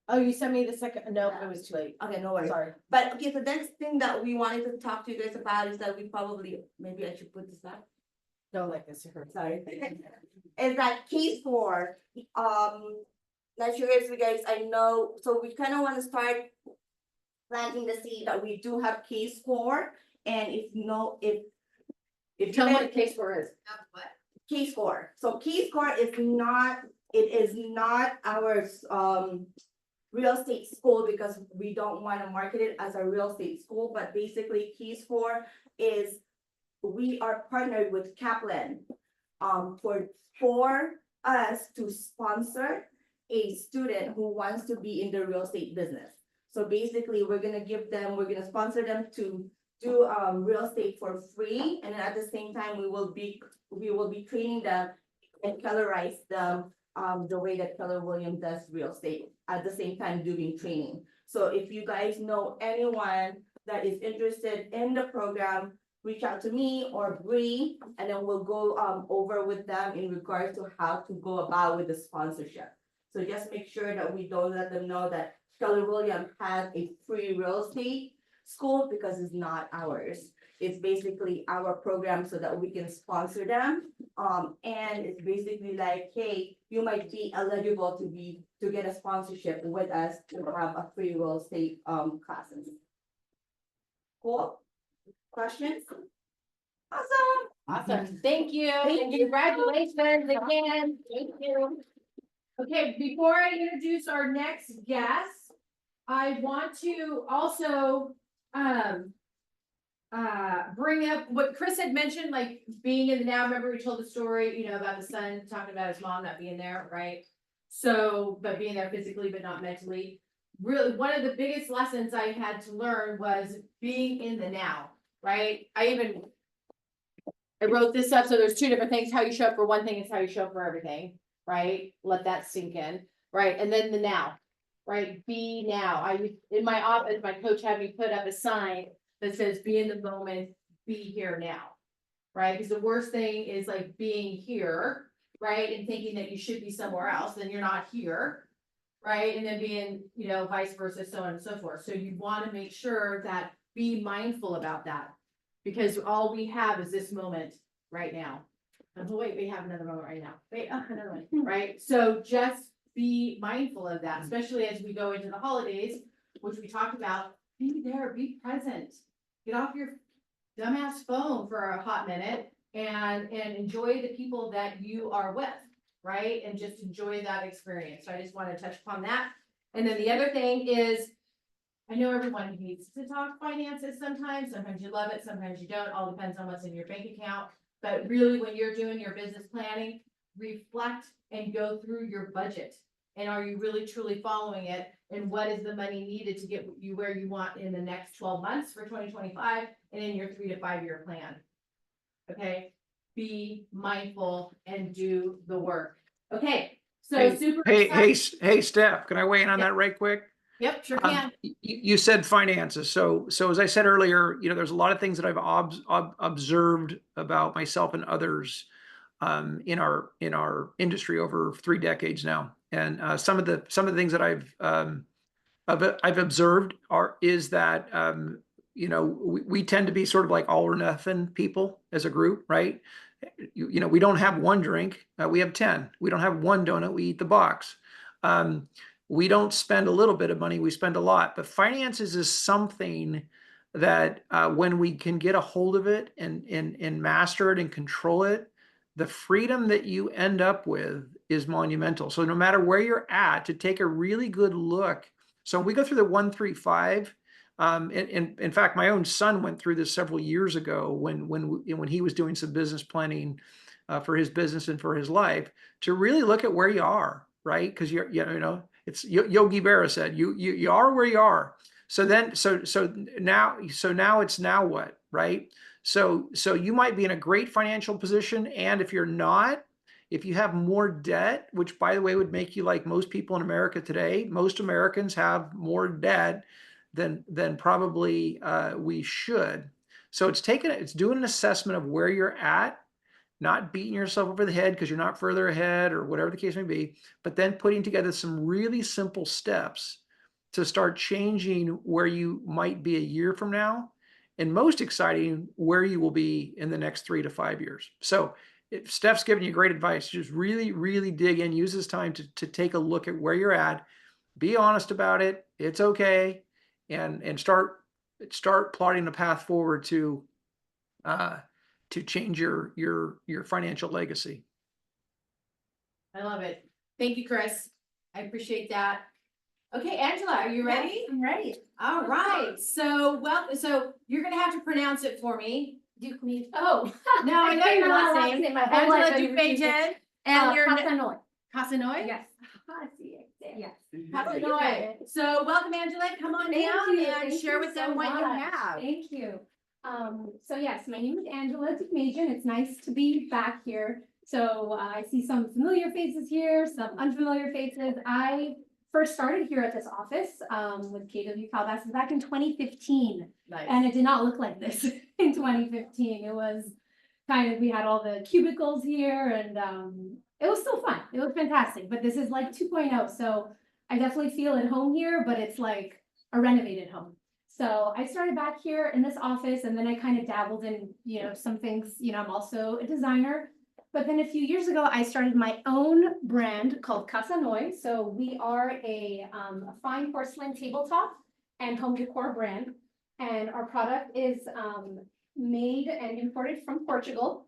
Oh, you sent me the second, no, it was too late. Okay, no worries. Sorry. But okay, the next thing that we wanted to talk to you guys about is that maybe I should put this back. Don't like this, her. Sorry. Is that K4, not sure if you guys, I know, so we kind of want to start planting the seed that we do have K4, and if Tell me you what a case for is. K-score. So K-score is not, it is not our real estate school, because we don't want to market it as a real estate school, but basically K-score is, we are partnered with Kaplan for us to sponsor a student who wants to be in the real estate business. So basically we're gonna sponsor them to do real estate for free, and then at the same time we will be training them and Kellerize them the way that Keller Williams does real estate, at the same time doing training. So if you guys know anyone that is interested in the program, reach out to me or Bree, and then we'll go over with them in regards to how to go about with the sponsorship. So just make sure that we don't let them know that Keller Williams has a free real estate school, because it's not ours. It's basically our program so that we can sponsor them. And it's basically like, hey, you might be eligible to get a sponsorship with us to have a free real estate classes. Cool? Questions? Awesome. Awesome. Thank you. And congratulations again. Thank you. Okay, before I introduce our next guest, I want to also bring up what Chris had mentioned, like being in the now. Remember we told the story, about the son talking about his mom not being there, right? So, but being there physically, but not mentally. Really, one of the biggest lessons I had to learn was being in the now, right? I wrote this up, so there's two different things. How you show up for one thing is how you show up for everything, right? Let that sink in, right? And then the now, right? Be now. In my office, my coach had me put up a sign that says, be in the moment, be here now, right? Because the worst thing is like being here, right? And thinking that you should be somewhere else, then you're not here, right? And then being, vice versa, so on and so forth. So you want to make sure that be mindful about that, because all we have is this moment right now. Oh, wait, we have another moment right now. Wait, another one, right? So just be mindful of that, especially as we go into the holidays, which we talked about. Be there, be present. Get off your dumbass phone for a hot minute and enjoy the people that you are with, right? And just enjoy that experience. So I just want to touch upon that. And then the other thing is, I know everyone needs to talk finances sometimes. Sometimes you love it, sometimes you don't. All depends on what's in your bank account. But really, when you're doing your business planning, reflect and go through your budget. And are you really truly following it? And what is the money needed to get you where you want in the next 12 months for 2025 and in your 3 to 5 year plan? Okay, be mindful and do the work. Okay, so Hey, Steph, can I weigh in on that right quick? Yep, sure can. You said finances. So as I said earlier, there's a lot of things that I've observed about myself and others in our industry over 3 decades now. And some of the things that I've observed is that you know, we tend to be sort of like all or nothing people as a group, right? You know, we don't have one drink, we have 10. We don't have one donut, we eat the box. We don't spend a little bit of money, we spend a lot. But finances is something that when we can get a hold of it and master it and control it, the freedom that you end up with is monumental. So no matter where you're at, to take a really good look. So we go through the 1-3-5. In fact, my own son went through this several years ago when he was doing some business planning for his business and for his life, to really look at where you are, right? Because you know, it's Yogi Berra said, you are where you are. So now it's now what, right? So you might be in a great financial position, and if you're not, if you have more debt, which by the way would make you like most people in America today, most Americans have more debt than probably we should. So it's doing an assessment of where you're at, not beating yourself over the head because you're not further ahead or whatever the case may be, but then putting together some really simple steps to start changing where you might be a year from now, and most exciting, where you will be in the next 3 to 5 years. So if Steph's giving you great advice, just really, really dig in, use this time to take a look at where you're at, be honest about it, it's okay, and start plotting a path forward to change your financial legacy. I love it. Thank you, Chris. I appreciate that. Okay, Angela, are you ready? I'm ready. All right. So you're gonna have to pronounce it for me. Duke. Oh, no, I know your last name. Angela Dupagen. And your Casanoy. Casanoy? Yes. Yes. Yes. Casanoy. So welcome, Angela. Come on Thank down you. and Thank share you with them so what you much. have. Thank you. So yes, my name is Angela Dupagen. It's nice to be back here. So I see some familiar faces here, some unfamiliar faces. I first started here at this office with KW Calabasas back in 2015. Nice. And it did not look like this in 2015. It was kind of, we had all the cubicles here, and it was still fun. It was fantastic, but this is like 2.0. So I definitely feel at home here, but it's like a renovated home. So I started back here in this office, and then I kind of dabbled in, you know, some things. You know, I'm also a designer. But then a few years ago, I started my own brand called Casanoy. So we are a fine porcelain tabletop and home decor brand. And our product is made and imported from Portugal.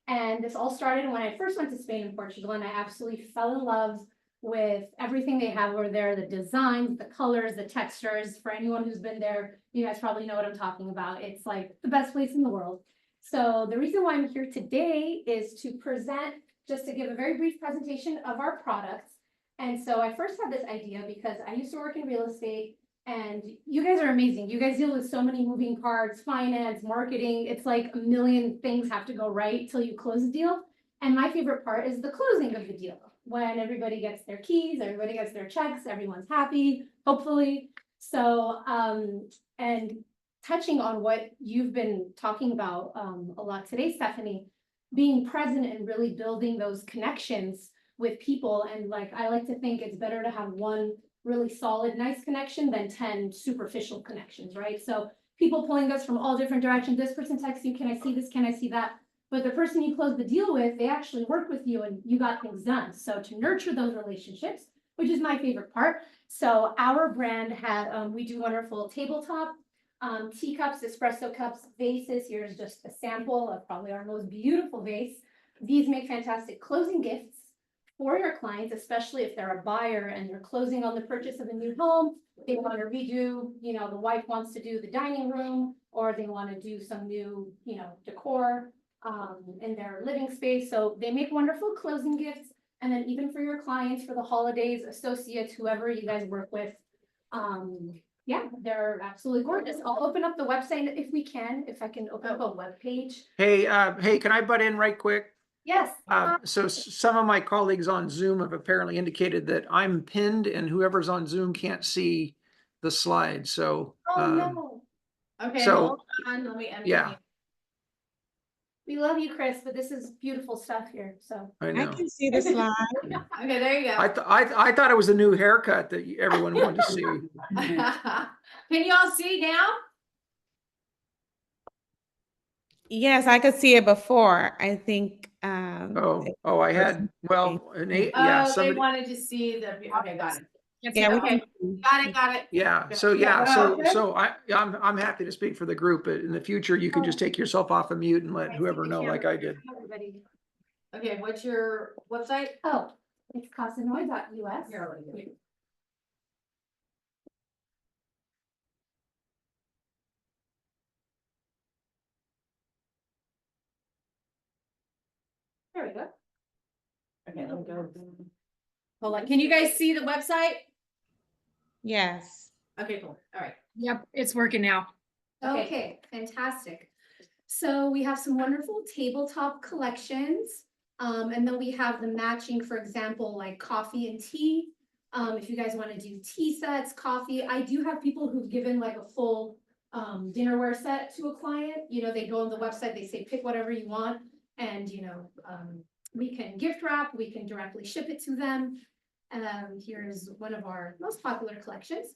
And this all started when I first went to Spain and Portugal, and I absolutely fell in love with everything they have over there, the designs, the colors, the textures. For anyone who's been there, you guys probably know what I'm talking about. It's like the best place in the world. So the reason why I'm here today is to present, just to give a very brief presentation of our products. And so I first had this idea because I used to work in real estate, and you guys are amazing. You guys deal with so many moving parts, finance, marketing. It's like a million things have to go right till you close a deal. And my favorite part is the closing of the deal. When everybody gets their keys, everybody gets their checks, everyone's happy, hopefully. So, and touching on what you've been talking about a lot today, Stephanie, being present and really building those connections with people. And like, I like to think it's better to have one really solid, nice connection than 10 superficial connections, right? So people pulling us from all different directions. This person texts you, can I see this? Can I see that? But the person you close the deal with, they actually work with you and you got things done. So to nurture those relationships, which is my favorite part. So our brand had, we do wonderful tabletop, teacups, espresso cups, vases. Here's just a sample of probably our most beautiful vase. These make fantastic closing gifts for your clients, especially if they're a buyer and they're closing on the purchase of a new home. They want to redo, you know, the wife wants to do the dining room, or they want to do some new, you know, decor in their living space. So they make wonderful closing gifts. And then even for your clients, for the holidays, associates, whoever you guys work with, yeah, they're absolutely gorgeous. I'll open up the website if we can, if I can open up a web page. Hey, can I butt in right quick? Yes. So some of my colleagues on Zoom have apparently indicated that I'm pinned and whoever's on Zoom can't see the slide. So, no. Okay, so, hold on, let me unmute yeah. you. We love you, Chris, but this is beautiful stuff here, so. I I know. can see the slide. Okay, there you go. I thought it was a new haircut that everyone wanted to see. Can you all see now? Yes, I could see it before. I think, Oh, I had, well, yeah, Oh, they somebody, wanted to see the, okay, got it. yeah, we Okay, can. got it. yeah, Good. so Yeah, yeah, so, okay. so I'm happy to speak for the group, but in the future, you can just take yourself off of mute and let whoever know like I did. Everybody. Okay, what's your website? Oh, it's casanoi.us. There we go. Okay, let me go. Hold on, can you guys see the website? Yes. Okay, cool, all right. Yep, it's working now. Okay. Okay, fantastic. So we have some wonderful tabletop collections. And then we have the matching, for example, like coffee and tea. If you guys want to do tea sets, coffee, I do have people who've given like a full dinnerware set to a client. You know, they go on the website, they say, pick whatever you want. And, you know, we can gift wrap, we can directly ship it to them. Here's one of our most popular collections.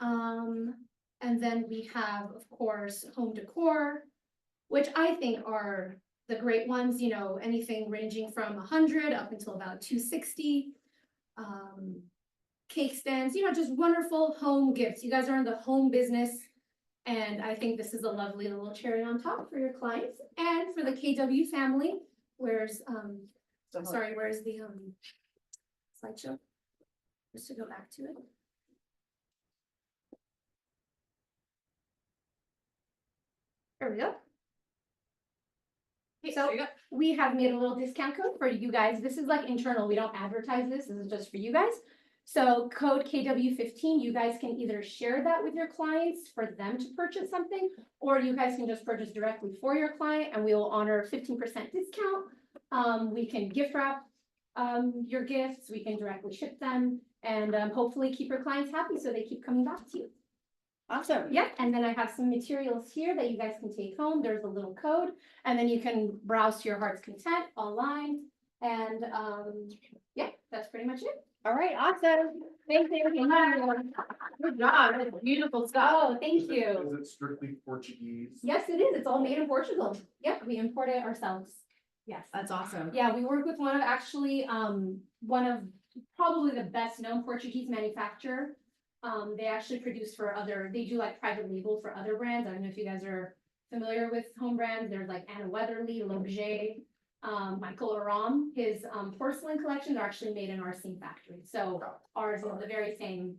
And then we have, of course, home decor, which I think are the great ones, you know, anything ranging from 100 up until about 260. Cake stands, you know, just wonderful home gifts. You guys are in the home business. And I think this is a lovely little cherry on top for your clients and for the KW family. Where's the slideshow? Just to go back to it. There we go. Okay, So there you go. we have made a little discount code for you guys. This is like internal. We don't advertise this. This is just for you guys. So code KW15, you guys can either share that with your clients for them to purchase something, or you guys can just purchase directly for your client and we will honor 15% discount. We can gift wrap your gifts. We can directly ship them and hopefully keep your clients happy so they keep coming back to you. Awesome. Yeah, and then I have some materials here that you guys can take home. There's a little code, and then you can browse to your heart's content online. And yeah, that's pretty much it. All right, awesome. Thanks, everyone. Good job, that's beautiful stuff. Oh, thank you. Is it strictly Portuguese? Yes, it is. It's all made in Portugal. Yep, we import it ourselves. Yes. That's awesome. Yeah, we work with one of probably the best known Portuguese manufacturer. They actually produce for they do like private label for other brands. I don't know if you guys are familiar with home brands. There's like Anna Weatherly, L'Objet, Michael Aram. His porcelain collections are actually made in our same factory. So ours is the very same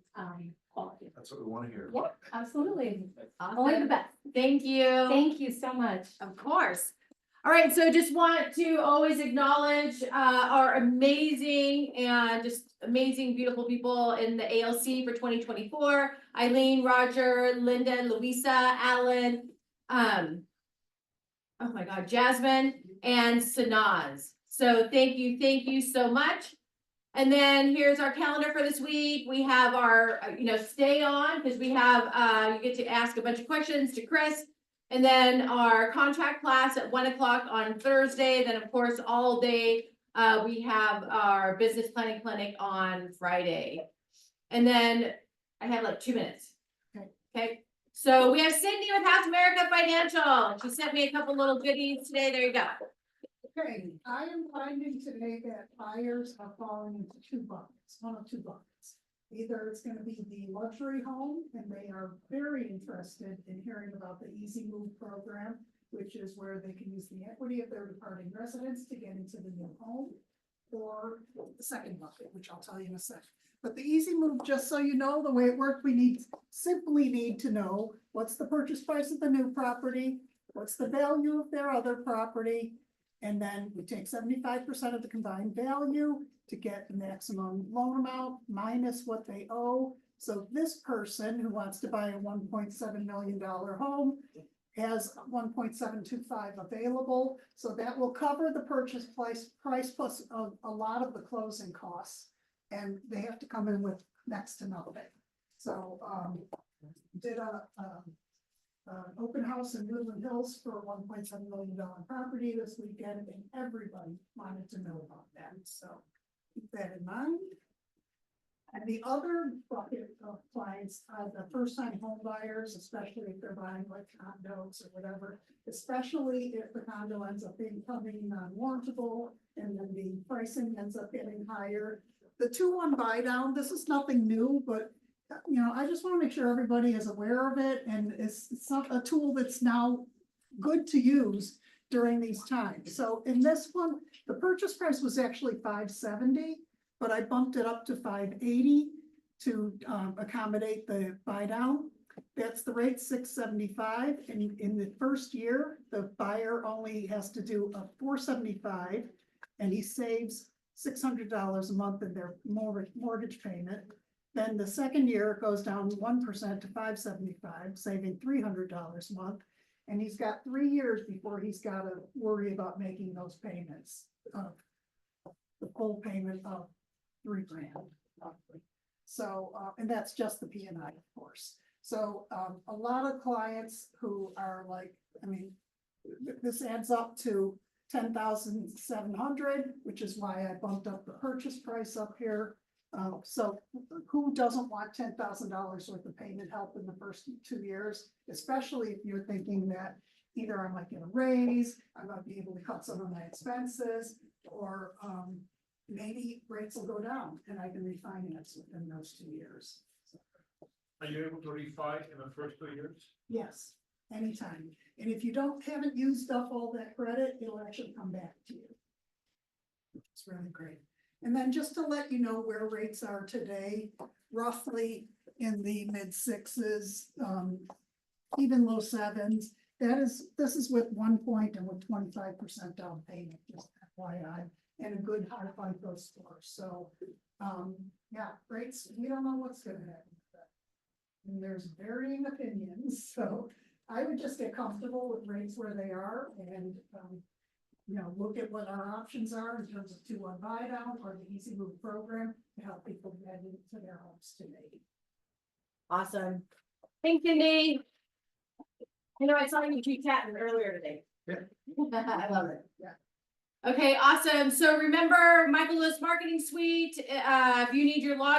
quality. That's what we want to hear. Yeah, absolutely. Awesome. Only the best. Thank you. Thank you so much. Of course. All right, so just want to always acknowledge our amazing and just amazing, beautiful people in the ALC for 2024. Eileen, Roger, Linda, Louisa, Alan, oh my God, Jasmine and Sanaz. So thank you so much. And then here's our calendar for this week. We have our, stay on because we have, you get to ask a bunch of questions to Chris. And then our contract class at 1 o'clock on Thursday. Then of course, all day, we have our business planning clinic on Friday. And then I have like 2 minutes. Okay. So we have Cindy with House America Financial. She sent me a couple little goodies today. There you go. Okay, I am finding today that buyers are falling into two buckets, one of two buckets. Either it's gonna be the luxury home, and they are very interested in hearing about the Easy Move program, which is where they can use the equity of their departing residence to get into the new home. Or the second bucket, which I'll tell you in a second. But the Easy Move, just so you know, the way it worked, we simply need to know what's the purchase price of the new property, what's the value of their other property, and then we take 75% of the combined value to get the maximum loan amount minus what they owe. So this person who wants to buy a $1.7 million home has 1.725 available. So that will cover the purchase price plus a lot of the closing costs. And they have to come in with next to nothing. So did an open house in Woodland Hills for a $1.7 million property this weekend, and everybody wanted to know about that. So keep that in mind. And the other bucket of clients are the first time home buyers, especially if they're buying like condos or whatever. Especially if the condo ends up becoming non-warrantable and then the pricing ends up getting higher. The 2-1 buy down, this is nothing new, but you know, I just want to make sure everybody is aware of it and it's not a tool that's now good to use during these times. So in this one, the purchase price was actually $570, but I bumped it up to $580 to accommodate the buy down. That's the rate $675, and in the first year, the buyer only has to do a $475, and he saves $600 a month in their mortgage payment. Then the second year it goes down 1% to $575, saving $300 a month. And he's got 3 years before he's got to worry about making those payments of the full payment of $3,000 monthly. So, and that's just the P&I, of course. So, a lot of clients who are like, I mean, this adds up to $10,700, which is why I bumped up the purchase price up here. So who doesn't want $10,000 worth of payment help in the first 2 years, especially if you're thinking that either I might get a raise, I might be able to cut some of my expenses, or maybe rates will go down and I can refinance within those 2 years. So, Are you able to refi in the first 2 years? yes, anytime. And if you haven't used up all that credit, it'll actually come back to you. It's really great. And then just to let you know where rates are today, roughly in the mid 6s, even low 7s. This is with 1 point and with 25% down payment, just FYI, and a good high FICO score. So, yeah, rates, we don't know what's gonna happen with that. And there's varying opinions, so I would just get comfortable with rates where they are and, you know, look at what our options are in terms of 2-1 buy down or the Easy Move program to help people get into their homes today. Awesome. Thanks, Cindy. I know I saw you tweet chatting earlier today. Yeah. I love it. Yeah. Okay, awesome. So remember Michael Lewis Marketing Suite, if you need your login